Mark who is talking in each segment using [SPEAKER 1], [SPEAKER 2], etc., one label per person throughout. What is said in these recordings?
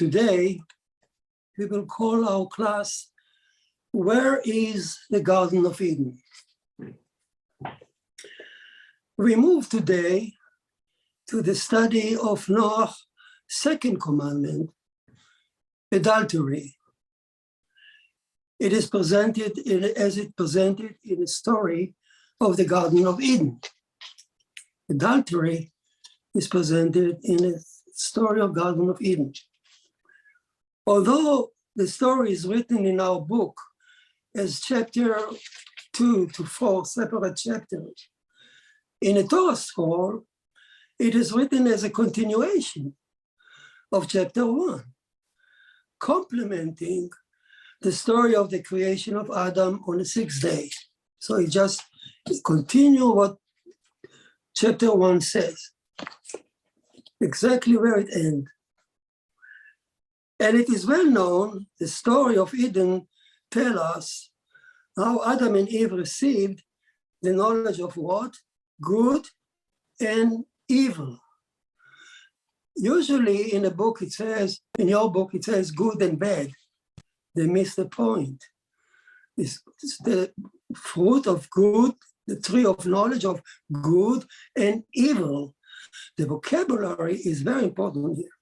[SPEAKER 1] Today, we will call our class, Where is the Garden of Eden? We move today to the study of Noah's second commandment, adultery. It is presented as it presented in the story of the Garden of Eden. Adultery is presented in the story of Garden of Eden. Although the story is written in our book as chapter 2 to 4 separate chapters, in a Torah scroll, it is written as a continuation of chapter 1, complementing the story of the creation of Adam on the sixth day. So it just continues what chapter 1 says, exactly where it ends. And it is well known, the story of Eden tells us how Adam and Eve received the knowledge of what? Good and evil. Usually in a book it says, in your book it says good and bad. They miss the point. It's the fruit of good, the tree of knowledge of good and evil. The vocabulary is very important here.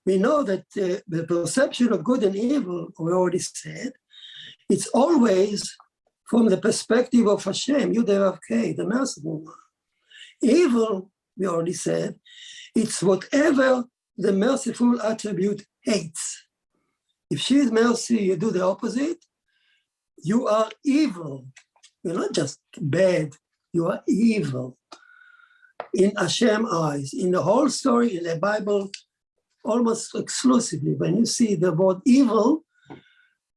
[SPEAKER 1] We know that the perception of good and evil, we already said, it's always from the perspective of Hashem, Yud-Vav-Kei, the merciful one. Evil, we already said, it's whatever the merciful attribute hates. If she is mercy, you do the opposite, you are evil. You're not just bad, you are evil. In Hashem's eyes, in the whole story in the Bible, almost exclusively, when you see the word evil,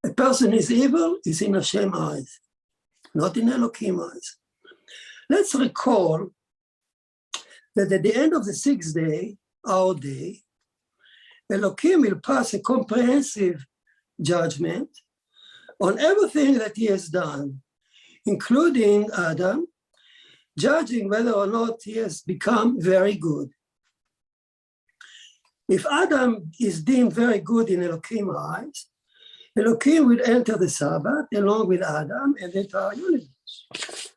[SPEAKER 1] a person is evil, is in Hashem's eyes, not in Elohim's eyes. Let's recall that at the end of the sixth day, our day, Elohim will pass a comprehensive judgment on everything that he has done, including Adam, judging whether or not he has become very good. If Adam is deemed very good in Elohim's eyes, Elohim will enter the Sabbath along with Adam and the entire universe.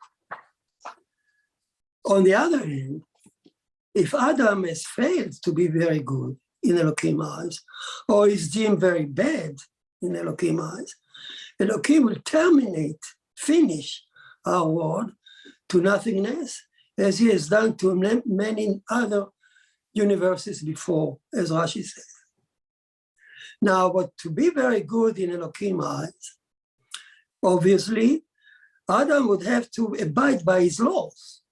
[SPEAKER 1] On the other hand, if Adam has failed to be very good in Elohim's eyes, or is deemed very bad in Elohim's eyes, Elohim will terminate, finish our world to nothingness, as he has done to many other universes before, as Rashi says. Now, but to be very good in Elohim's eyes, obviously, Adam would have to abide by his laws,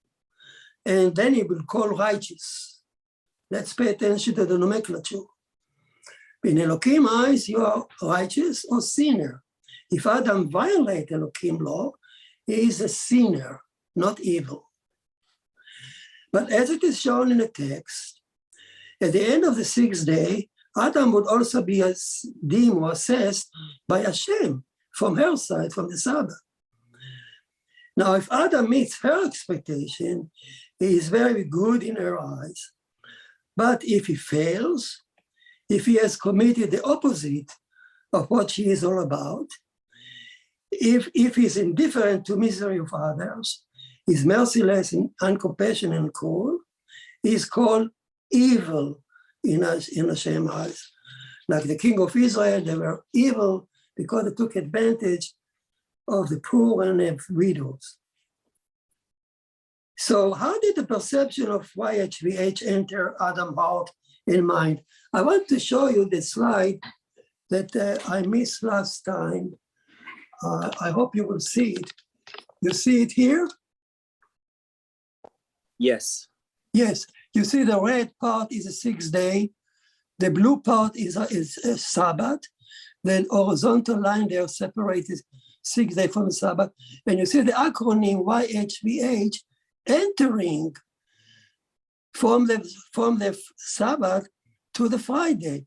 [SPEAKER 1] and then he will call righteous. Let's pay attention to the nomenclature. In Elohim's eyes, you are righteous or sinner. If Adam violates Elohim's law, he is a sinner, not evil. But as it is shown in the text, at the end of the sixth day, Adam would also be deemed or assessed by Hashem from her side, from the Sabbath. Now, if Adam meets her expectation, he is very good in her eyes. But if he fails, if he has committed the opposite of what she is all about, if he's indifferent to misery of others, is merciless and uncompassionate and cruel, is called evil in Hashem's eyes. Like the king of Israel, they were evil because they took advantage of the poor and the widows. So how did the perception of YHVH enter Adam's heart and mind? I want to show you the slide that I missed last time. I hope you will see it. You see it here?
[SPEAKER 2] Yes.
[SPEAKER 1] Yes. You see the red part is the sixth day. The blue part is a Sabbath. Then horizontal line, they are separated 6 days from the Sabbath. And you see the acronym YHVH entering from the Sabbath to the Friday.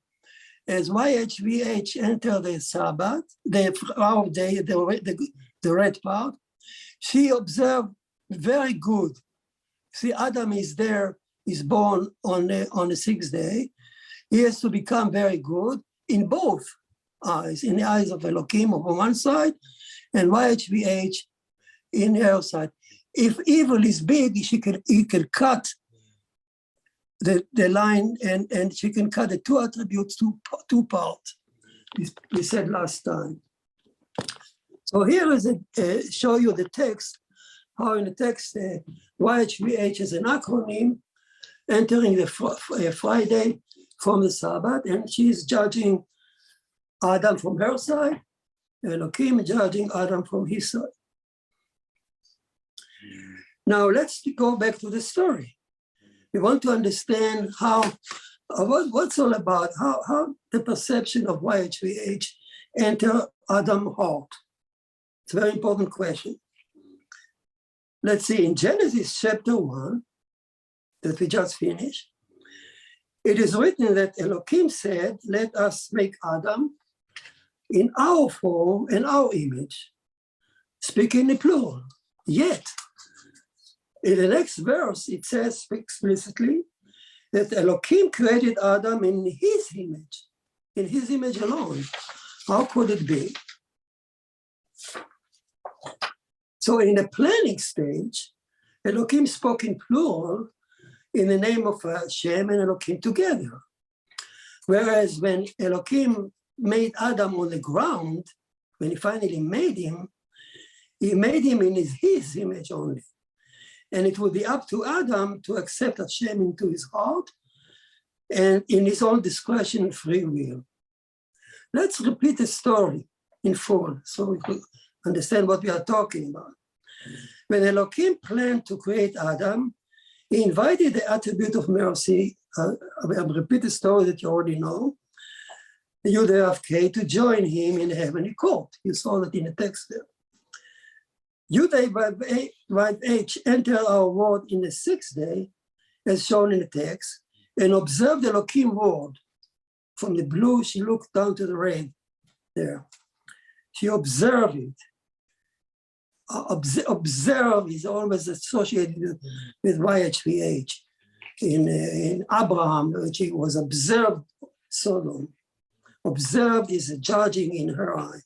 [SPEAKER 1] As YHVH enter the Sabbath, our day, the red part, she observed very good. See, Adam is there, is born on the sixth day. he has to become very good in both eyes, in the eyes of Elohim on one side, and YHVH in her side. If evil is big, he can cut the line, and she can cut the two attributes to two parts. We said last time. So here is show you the text, how in the text YHVH is an acronym entering the Friday from the Sabbath, and she's judging Adam from her side, Elohim judging Adam from his side. Now let's go back to the story. We want to understand what's all about, how the perception of YHVH enter Adam's heart. It's a very important question. Let's see, in Genesis chapter 1, that we just finished, it is written that Elohim said, let us make Adam in our form and our image, speaking in plural. Yet, in the next verse, it says explicitly that Elohim created Adam in his image alone. How could it be? So in the planning stage, Elohim spoke in plural in the name of Hashem and Elohim together. Whereas when Elohim made Adam on the ground, when he finally made him, he made him in his image only. And it would be up to Adam to accept Hashem into his heart and in his own discretion and free will. Let's repeat the story in full so we could understand what we are talking about. When Elohim planned to create Adam, he invited the attribute of mercy, I'll repeat the story that you already know, Yud-K, to join him in the heavenly court. You saw that in the text there. Yud-H entered our world in the sixth day, as shown in the text, and observed Elohim world. From the blue, she looked down to the red there. She observed it. Observe is always associated with YHVH. In Abraham, which he was observed Sodom. Observed is a judging in her eye.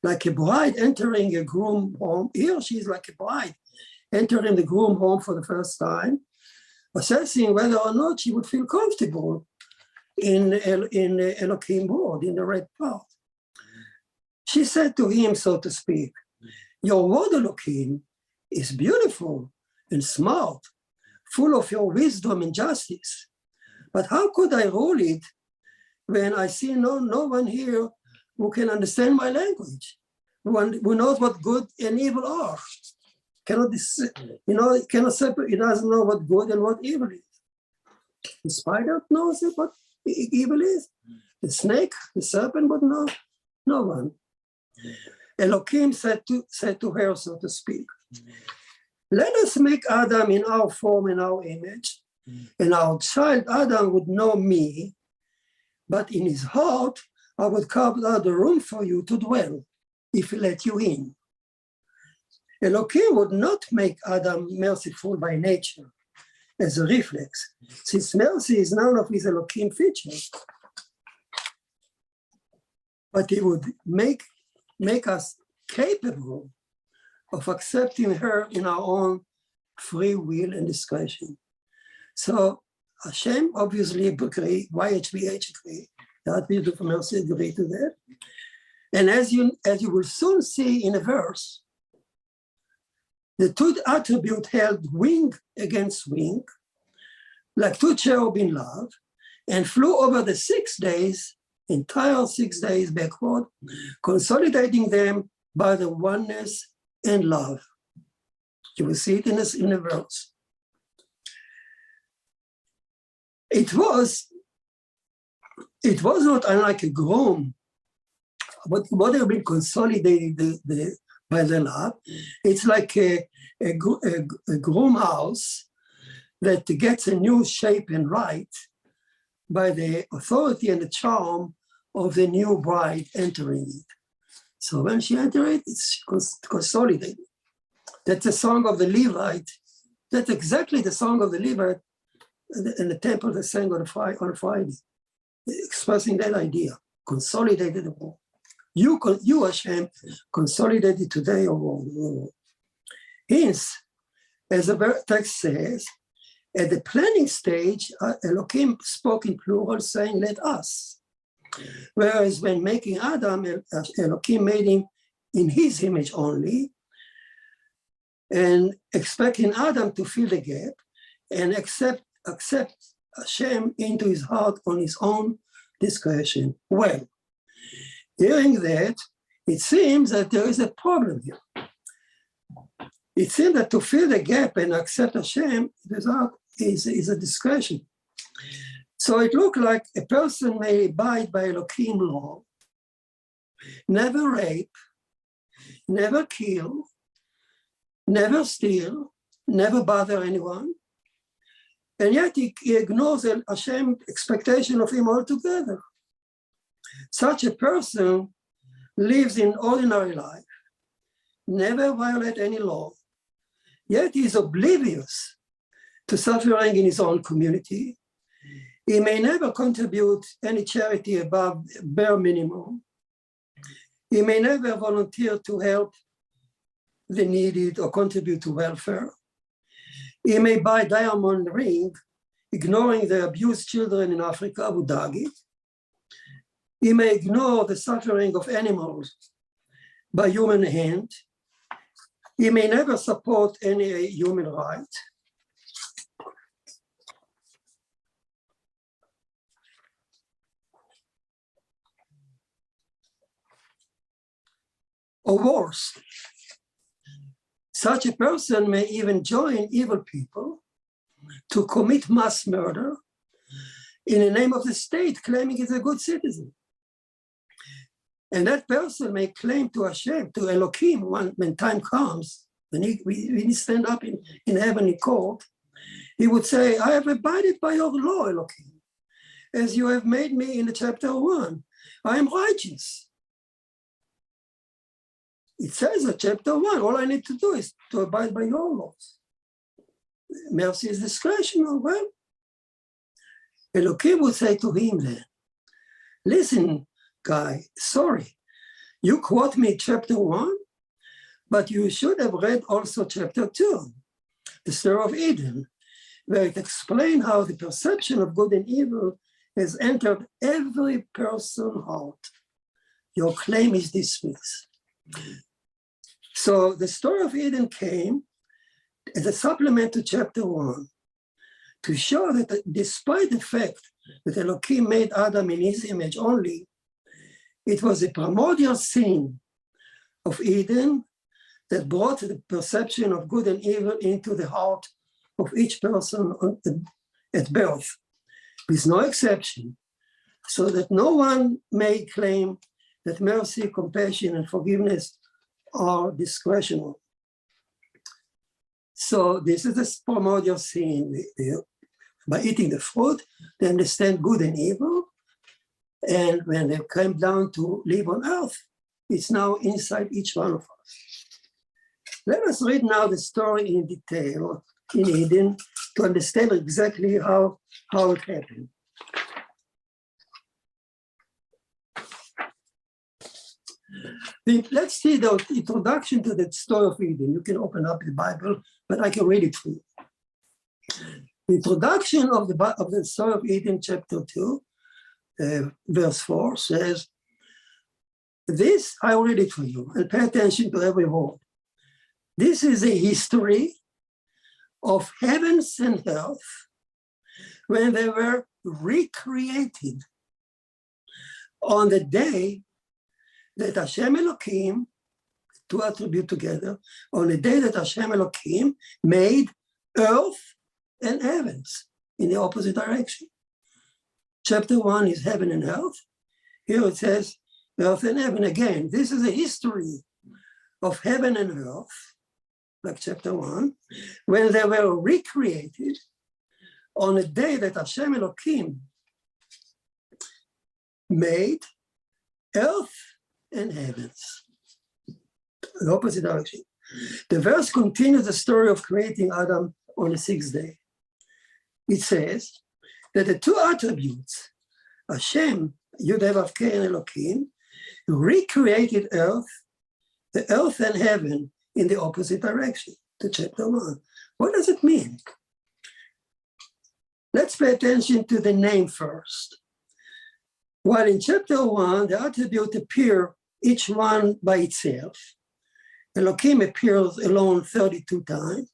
[SPEAKER 1] Like a bride entering a groom home. Here she is like a bride entering the groom home for the first time, assessing whether or not she would feel comfortable in Elohim world, in the red part. She said to him, so to speak, your word, Elohim, is beautiful and smart, full of your wisdom and justice. But how could I rule it when I see no one here who can understand my language, who knows what good and evil are? Cannot separate. He doesn't know what good and what evil is. The spider knows what evil is. The snake, the serpent, but no one. Elohim said to her, so to speak, let us make Adam in our form and our image, and our child Adam would know me, but in his heart I would carve out the room for you to dwell, if he let you in. Elohim would not make Adam merciful by nature, as a reflex, since mercy is none of his Elohim features. But he would make us capable of accepting her in our own free will and discretion. So Hashem obviously agree, YHVH agree, the attribute of mercy agree to that. And as you will soon see in a verse, the two attributes held wing against wing, like two cherub in love, and flew over the 6 days, entire 6 days backward, consolidating them by the oneness and love. You will see it in the verse. It was not unlike a groom, but what have been consolidated by the love. It's like a groom house that gets a new shape and light by the authority and the charm of the new bride entering it. So when she enters it, it's consolidated. That's the song of the Levite. That's exactly the song of the Levite in the temple that sang on Friday, expressing that idea, consolidated the world. You Hashem, consolidated today your world. Hence, as the text says, at the planning stage, Elohim spoke in plural, saying, let us. Whereas when making Adam, Elohim made him in his image only, and expecting Adam to fill the gap and accept Hashem into his heart on his own discretion. Well, hearing that, it seems that there is a problem here. It seems that to fill the gap and accept Hashem is a discretion. So it looked like a person may abide by Elohim law, never rape, never kill, never steal, never bother anyone, and yet he ignores Hashem's expectation of him altogether. Such a person lives in ordinary life, never violate any law, yet he is oblivious to suffering in his own community. He may never contribute any charity above bare minimum. He may never volunteer to help the needed or contribute to welfare. He may buy diamond ring, ignoring the abused children in Africa, Abu Dhabi. He may ignore the suffering of animals by human hand. He may never support any human right. Or worse, such a person may even join evil people to commit mass murder in the name of the state, claiming he's a good citizen. And that person may claim to Hashem, to Elohim, when time comes, when he stand up in heavenly court, he would say, I have abided by your law, Elohim, as you have made me in the chapter 1. I am righteous. It says in chapter 1, all I need to do is to abide by your laws. Mercy is discretional. Well, Elohim would say to him then, listen, guy, sorry, you quote me chapter 1, but you should have read also chapter 2, the story of Eden, where it explains how the perception of good and evil has entered every person's heart. Your claim is dismissed. So the story of Eden came as a supplement to chapter 1 to show that despite the fact that Elohim made Adam in his image only, it was the primordial sin of Eden that brought the perception of good and evil into the heart of each person at birth, with no exception, so that no one may claim that mercy, compassion, and forgiveness are discretional. So this is the primordial sin. By eating the fruit, they understand good and evil. And when they came down to live on earth, it's now inside each one of us. Let us read now the story in detail in Eden to understand exactly how it happened. Let's see the introduction to the story of Eden. You can open up the Bible, but I can read it for you. The introduction of the story of Eden, chapter 2, verse 4 says, this, I will read it for you, and pay attention to every word. This is a history of heavens and earth when they were recreated on the day that Hashem Elohim, two attributes together, on the day that Hashem Elohim made earth and heavens in the opposite direction. Chapter 1 is heaven and earth. Here it says earth and heaven again. This is a history of heaven and earth, like chapter 1, when they were recreated on a day that Hashem Elohim made earth and heavens, the opposite direction. The verse continues the story of creating Adam on the 6th day. it says that the two attributes, Hashem, Yud-Heh-Vav-Keh, and Elohim, recreated earth, the earth and heaven in the opposite direction to chapter 1. What does it mean? Let's pay attention to the name first. While in chapter 1, the attributes appear each one by itself, Elohim appears alone 32 times,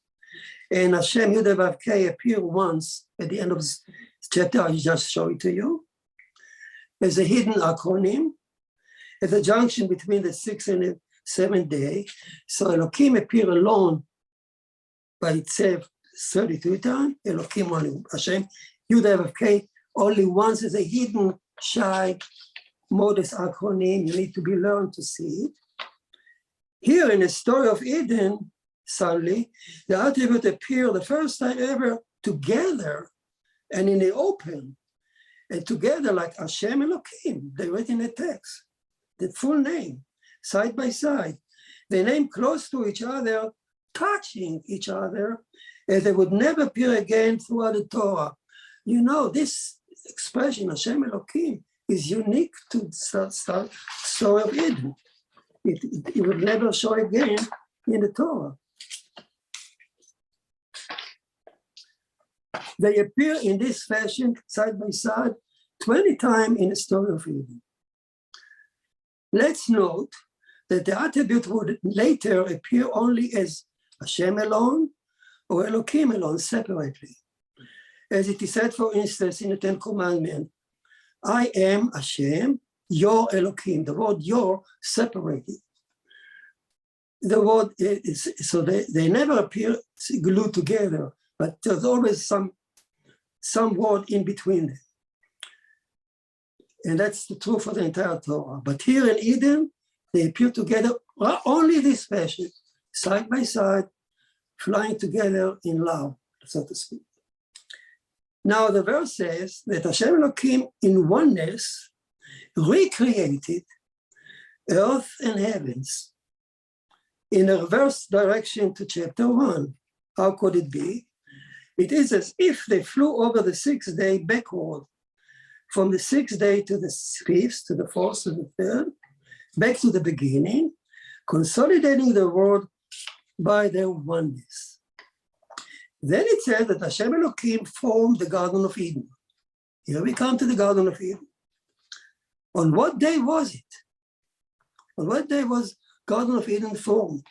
[SPEAKER 1] and Hashem Yud-Heh-Vav-Keh appear once at the end of this chapter. I just show it to you. There's a hidden acronym at the junction between the 6th and the 7th day. So Elohim appear alone by itself 32 times. Elohim only, Hashem Yud-Heh-Vav-Keh only once is a hidden, shy, modest acronym. You need to be learned to see it. Here in the story of Eden, suddenly, the attributes appear the first time ever together and in the open, and together like Hashem Elohim. They write in the text, the full name, side by side. They name close to each other, touching each other, as they would never appear again throughout the Torah. You know, this expression, Hashem Elohim, is unique to the story of Eden. It would never show again in the Torah. They appear in this fashion, side by side, 20 times in the story of Eden. Let's note that the attribute would later appear only as Hashem alone or Elohim alone separately. As it is said, for instance, in the Ten Commandments, I am Hashem, your Elohim. The word your separated. The word is, so they never appear glued together, but there's always some word in between them. And that's the truth for the entire Torah. But here in Eden, they appear together only this fashion, side by side, flying together in love, so to speak. Now the verse says that Hashem Elohim in oneness recreated earth and heavens in a reverse direction to chapter 1. How could it be? It is as if they flew over the 6th day backward, from the 6th day to the 5th, to the 4th, to the 3rd, back to the beginning, consolidating the world by their oneness. Then it says that Hashem Elohim formed the Garden of Eden. Here we come to the Garden of Eden. On what day was it? On what day was Garden of Eden formed?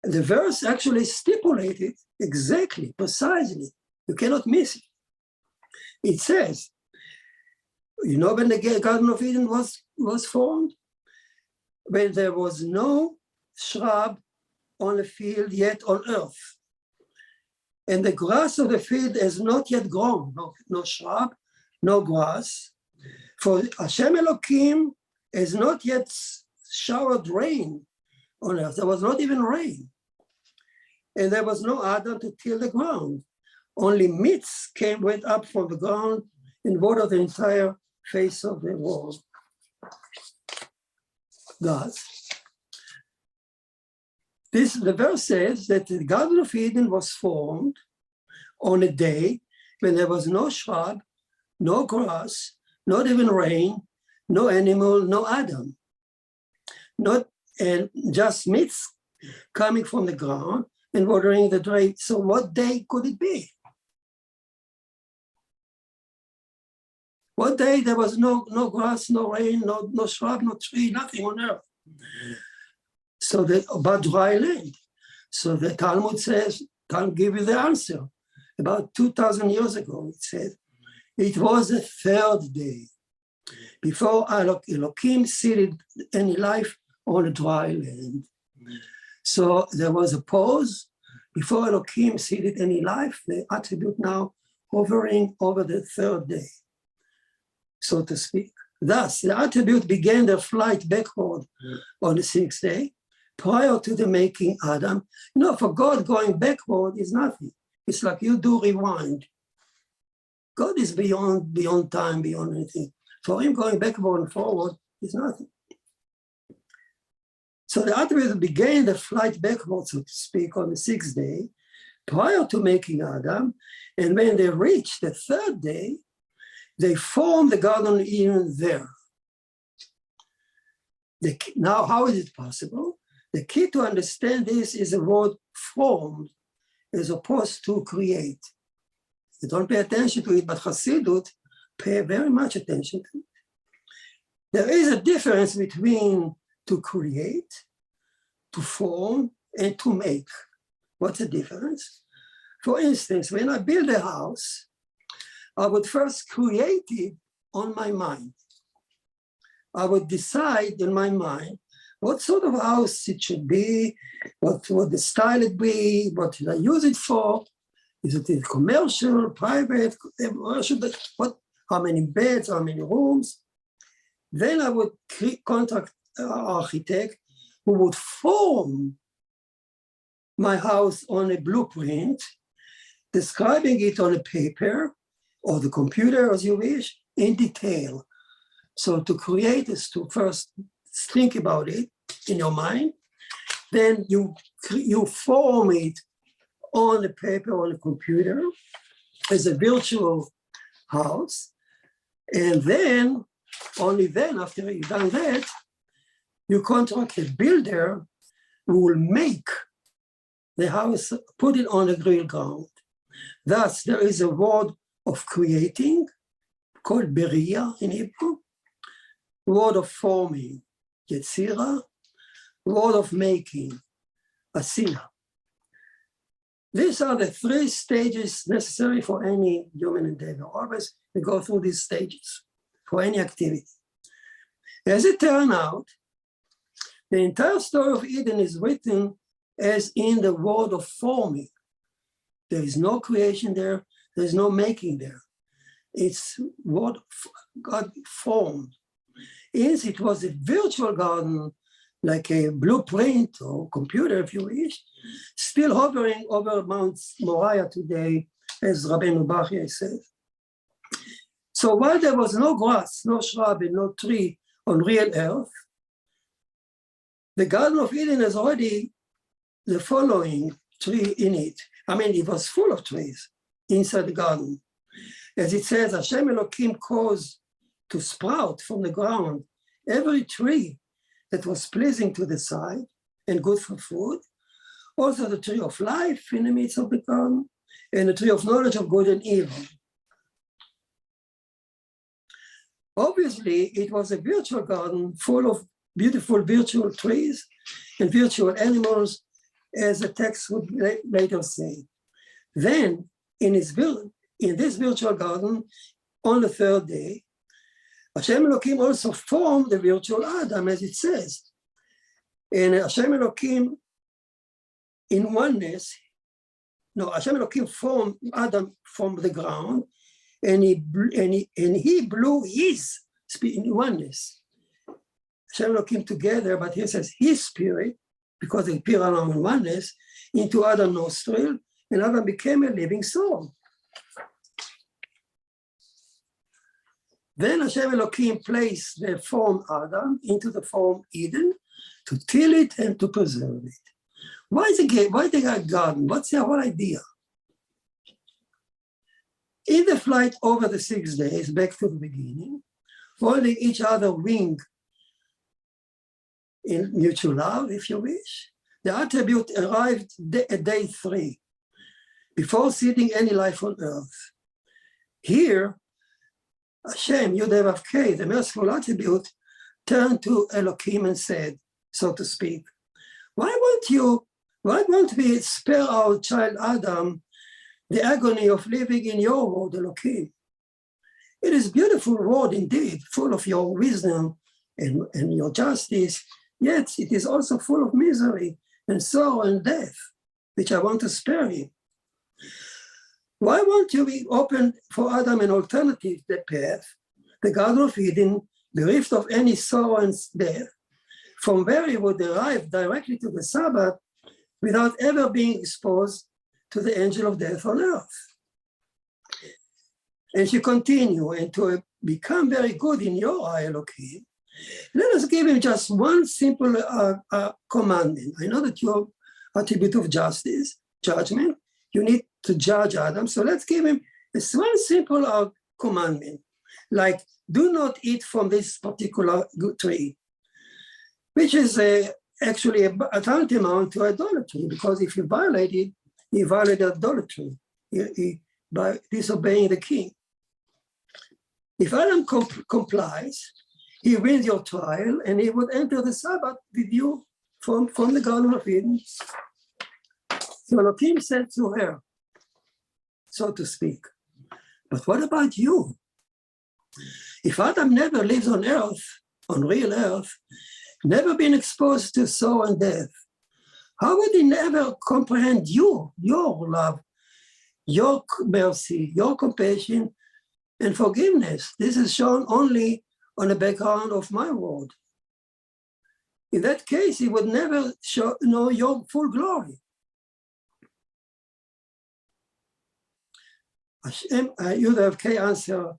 [SPEAKER 1] The verse actually stipulated exactly, precisely. You cannot miss it. It says, you know when the Garden of Eden was formed? When there was no shrub on the field yet on earth. And the grass of the field has not yet grown, no shrub, no grass. For Hashem Elohim has not yet showered rain on earth. There was not even rain. And there was no Adam to till the ground. Only myths went up from the ground and watered the entire face of the world. God. The verse says that the Garden of Eden was formed on a day when there was no shrub, no grass, not even rain, no animal, no Adam. And just myths coming from the ground and watering the dry. So what day could it be? What day there was no grass, no rain, no shrub, no tree, nothing on earth. So about dry land. So the Talmud says, can't give you the answer. About 2,000 years ago, it said, it was the 3rd day before Elohim seeded any life on a dry land. So there was a pause before Elohim seeded any life, the attribute now hovering over the 3rd day, so to speak. Thus, the attribute began their flight backward on the 6th day, prior to the making Adam. You know, for God, going backward is nothing. It's like you do rewind. God is beyond time, beyond anything. For him, going backward and forward is nothing. So the attribute began the flight backward, so to speak, on the 6th day, prior to making Adam, and when they reached the third day, they formed the Garden of Eden there. Now, how is it possible? The key to understand this is the word formed as opposed to create. You don't pay attention to it, but Hasidut pay very much attention to it. There is a difference between to create, to form, and to make. What's the difference? For instance, when I build a house, I would first create it on my mind. I would decide in my mind what sort of house it should be, what would the style it be, what should I use it for? Is it commercial, private, how many beds, how many rooms? Then I would contact an architect who would form my house on a blueprint, describing it on a paper or the computer as you wish, in detail. So to create is to first think about it in your mind, then you form it on the paper, on the computer, as a virtual house. And then, only then, after you've done that, you contract a builder who will make the house, put it on the real ground. Thus, there is a word of creating, called beria in Hebrew, word of forming, yetzira, word of making, asina. These are the three stages necessary for any human endeavor. Always we go through these stages for any activity. As it turned out, the entire story of Eden is written as in the word of forming. There is no creation there, there is no making there. It's what God formed. Hence, it was a virtual garden, like a blueprint or computer, if you wish, still hovering over Mount Moriah today, as Rabbi Bachya said. So while there was no grass, no shrub, and no tree on real earth, the Garden of Eden has already the following tree in it. I mean, it was full of trees inside the garden. As it says, Hashem Elohim caused to sprout from the ground every tree that was pleasing to the sight and good for food. Also the tree of life in the midst of the garden, and the tree of knowledge of good and evil. Obviously, it was a virtual garden full of beautiful virtual trees and virtual animals, as the text would later say. Then, in this virtual garden, on the third day, Hashem Elohim also formed the virtual Adam, as it says. And Hashem Elohim, in oneness, Hashem Elohim formed Adam from the ground, and he blew his spirit in oneness. Hashem Elohim together, but he says his spirit, because they appear along in oneness, into Adam's nostril, and Adam became a living soul. Then Hashem Elohim placed the form Adam into the form Eden to till it and to preserve it. Why the garden? What's the whole idea? In the flight over the 6 days, back to the beginning, holding each other wing in mutual love, if you wish, the attribute arrived at day 3, before seeding any life on earth. Here, Hashem, Yud-Vav-Kei, the merciful attribute, turned to Elohim and said, so to speak, why won't we spare our child Adam the agony of living in your world, Elohim? It is a beautiful world indeed, full of your wisdom and your justice, yet it is also full of misery and sorrow and death, which I want to spare him. Why won't you be open for Adam an alternative path, the Garden of Eden, bereft of any sorrow and death, from where he would arrive directly to the Sabbath without ever being exposed to the angel of death on earth? And she continued, and to become very good in your eye, Elohim, let us give him just one simple commandment. I know that your attribute of justice, judgment, you need to judge Adam. So let's give him this one simple commandment, like do not eat from this particular tree, which is actually a tantamount to idolatry, because if you violate it, you violate idolatry by disobeying the king. If Adam complies, he wins your trial, and he would enter the Sabbath with you from the Garden of Eden. So Elohim said to her, so to speak, but what about you? If Adam never lives on earth, on real earth, never been exposed to sorrow and death, how would he never comprehend you, your love, your mercy, your compassion, and forgiveness? This is shown only on the background of my word. In that case, he would never know your full glory. Hashem, Yud-K answer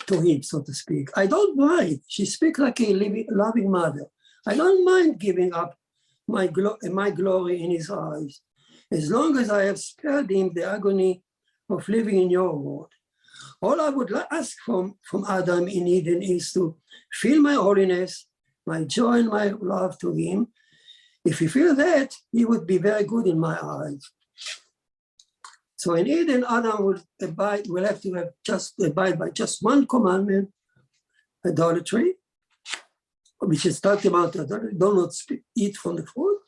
[SPEAKER 1] to him, so to speak. I don't mind. She speaks like a loving mother. I don't mind giving up my glory in his eyes, as long as I have spared him the agony of living in your world. All I would ask from Adam in Eden is to feel my holiness, my joy and my love to him. If he feels that, he would be very good in my eyes. So in Eden, Adam will have to abide by just one commandment, idolatry, which is talked about, do not eat from the fruit.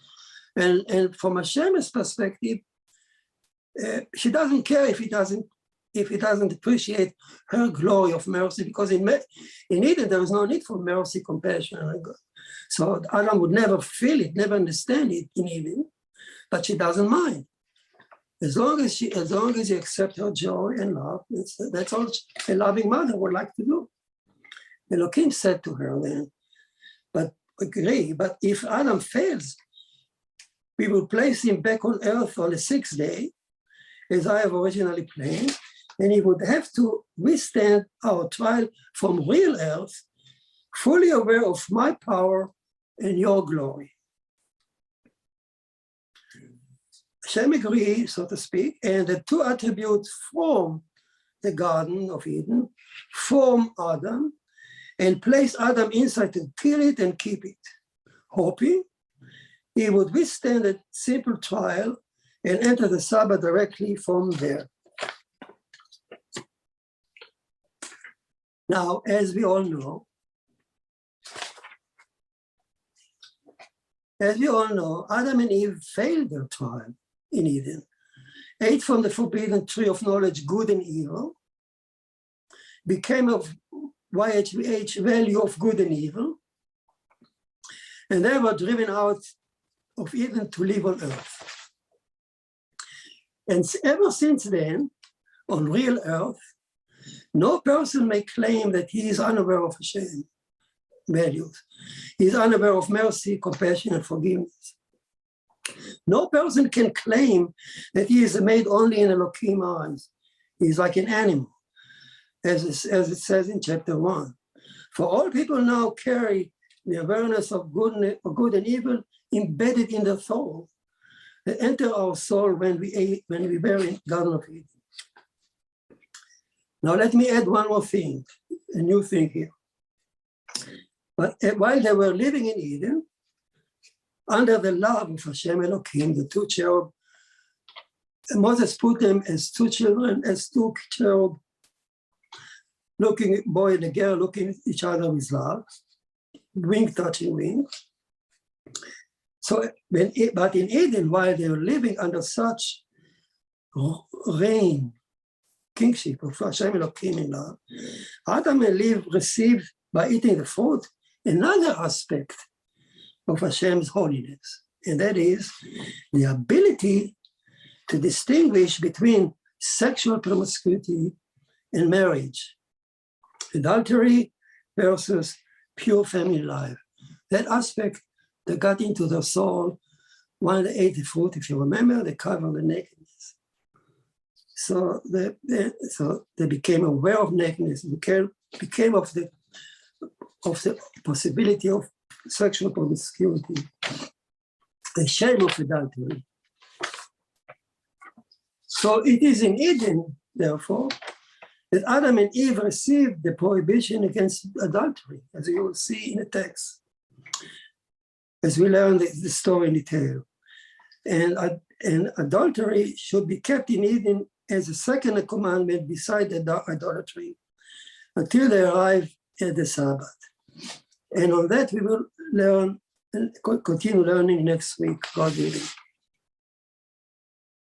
[SPEAKER 1] And from Hashem's perspective, she doesn't care if he doesn't appreciate her glory of mercy, because in Eden there is no need for mercy, compassion, and God. So Adam would never feel it, never understand it in Eden, but she doesn't mind. As long as he accepts her joy and love, that's all a loving mother would like to do. Elohim said to her then, but if Adam fails, we will place him back on earth on the 6th day, as I have originally planned, and he would have to withstand our trial from real earth, fully aware of my power and your glory. Hashem agreed, so to speak, and the two attributes form the Garden of Eden, form Adam, and place Adam inside to kill it and keep it, hoping he would withstand a simple trial and enter the Sabbath directly from there. Now, as we all know, Adam and Eve failed their trial in Eden, ate from the forbidden tree of knowledge, good and evil, became of YHVH value of good and evil, and they were driven out of Eden to live on earth. And ever since then, on real earth, no person may claim that he is unaware of Hashem values. He is unaware of mercy, compassion, and forgiveness. No person can claim that he is made only in Elohim eyes. He is like an animal, as it says in chapter 1. For all people now carry the awareness of good and evil embedded in the soul. They enter our soul when we were in Garden of Eden. Now let me add one more thing, a new thing here. But while they were living in Eden, under the love of Hashem Elohim, the two cherub, Moses put them as two children, as two cherub, looking, boy and a girl looking at each other with love, wing touching wing. So, but in Eden, while they were living under such reign, kingship of Hashem Elohim in love, Adam and Eve received, by eating the fruit, another aspect of Hashem's holiness, and that is the ability to distinguish between sexual promiscuity and marriage, adultery versus pure family life. That aspect that got into their soul when they ate the fruit, if you remember, they covered the nakedness. So they became aware of nakedness, became of the possibility of sexual promiscuity, the shame of adultery. So it is in Eden, therefore, that Adam and Eve received the prohibition against adultery, as you will see in the text, as we learn the story in detail. And adultery should be kept in Eden as a second commandment beside idolatry until they arrive at the Sabbath. And on that we will learn and continue learning next week, God willing.